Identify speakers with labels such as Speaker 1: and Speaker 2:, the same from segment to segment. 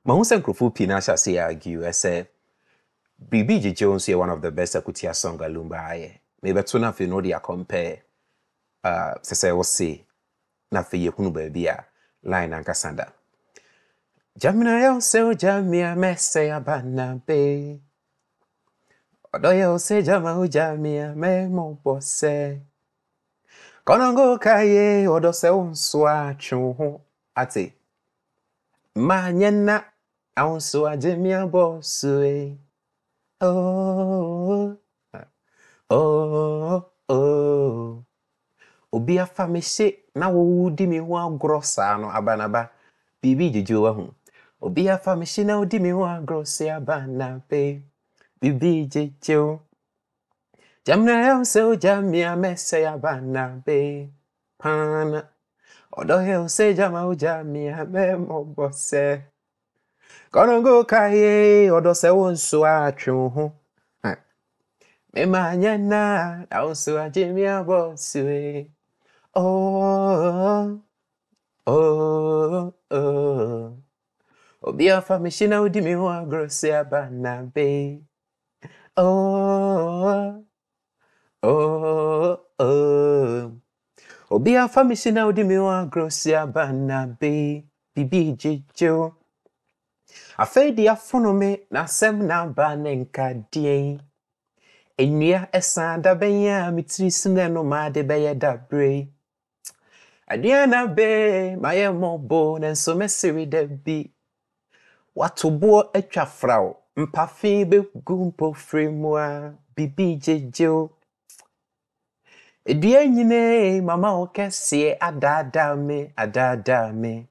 Speaker 1: Mahunsen Krufu Pina shall say argue, I say, BBG Jones here one of the best Akutia song Lumba aye. Maybe tuna fi no dia compare say was say na fi ye kunu baby a line and kasanda. Jamina yo se jamia messe abana be. Odo yo se jama jamia me mo bose. Konongo kaye odo se unswa chu ate. Manyena unswa jamia bosue. Oh, oh, oh. Obi afa me hye na wo di me ho agrosa no abanaba. Bibi jeju wa hu. Obi afa me hye na wo di me ho agrosa abanabe. Bibi jeju. Jamna yo se o jamia mese abanabe. Pana. Odo yo se jama o jamia me mo bose. Konongo kaye odo se wonso atwe ho. Memanyana also a Jimmy Bossue. Oh, oh, oh. Obi afa machine udi mi wa grosse abana be. Oh, oh, oh. Obi afa machine udi mi wa grosse abana be. Bibi jejo. Afedi afono me na sem na ba nenka die. Enua esa da benya mitri sine no ma de beye da bre. Adiana be maye mobo nenso mesiri da bi. Watobo atwa frao mpafi be gumpo fremua bibi jejo. Edua nyine mama okese adada me.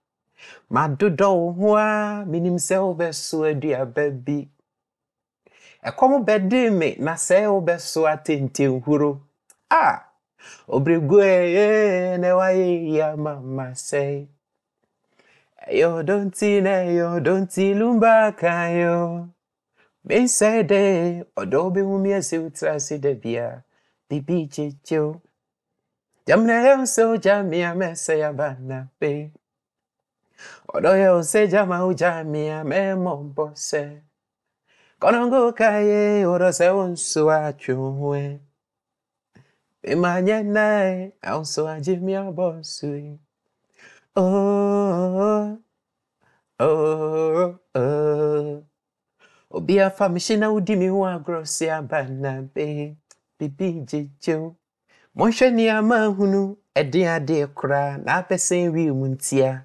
Speaker 1: Madodo ho a minim se obeso adua babi. Ekomo bede me na se obeso atente nhuro. Ah, obregwe ne waye ya mama say. Yo don't lumba kayo. Me say de odobe umi ase utrase de bia. Bibi jejo. Jamna yo so jamia mese ya bana be. Odo yo se jama ujamia me mombose. Konongo kaye oro se unsu achunwe. Imanyana also a Jimmy Bossui. Oh, oh, oh. Obi afa machine udi mi wa grosse abana be. Bibi jejo. Monhwe ni amahunu ede ade kra na apesen wi muntia.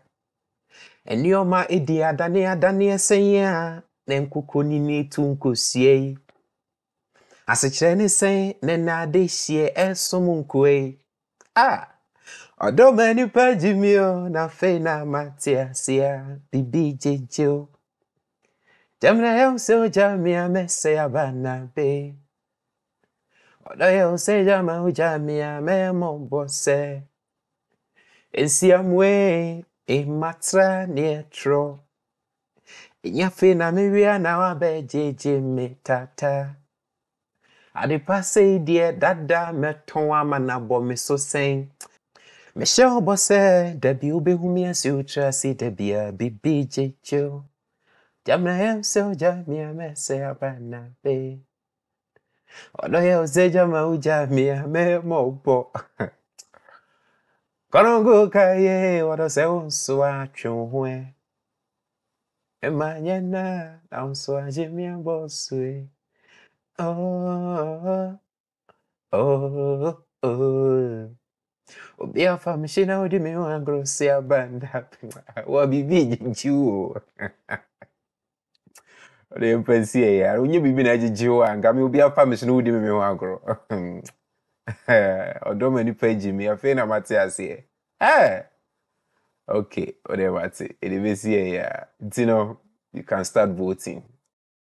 Speaker 1: Enioma edi adane esenya na nkuko ni netu nkosie. Asechire ni sen na nade hie ensom nkoe. Ah, odo mani pa jimio na fe na matia sia bibi jejo. Jamna yo so jamia mese abana be. Odo yo se jama ujamia me mombose. Ensiamwe e matra netro. Inyafe na miwia na wabe jeje metata. Adipase die dada meton ama na bo me so sen. Me show bose debi ubehumi asi utrasi debia bibi jejo. Jamna hem so jamia mese abana be. Odo yo se jama ujamia me mobo. Konongo kaye odo se unsu achunwe. Emanyana na unsu ajimia boswe. Oh, oh, oh. Obi afa machine udi mi wa grosse abanda. Wa bibi jinju. Ode mpensie ya. Unye bibi na jinju anga mi obi afa machine udi mi wa gro. Odo mani peji mi afa na mate ase. Okay, ode mate. Ede besie ya. You know, you can start voting.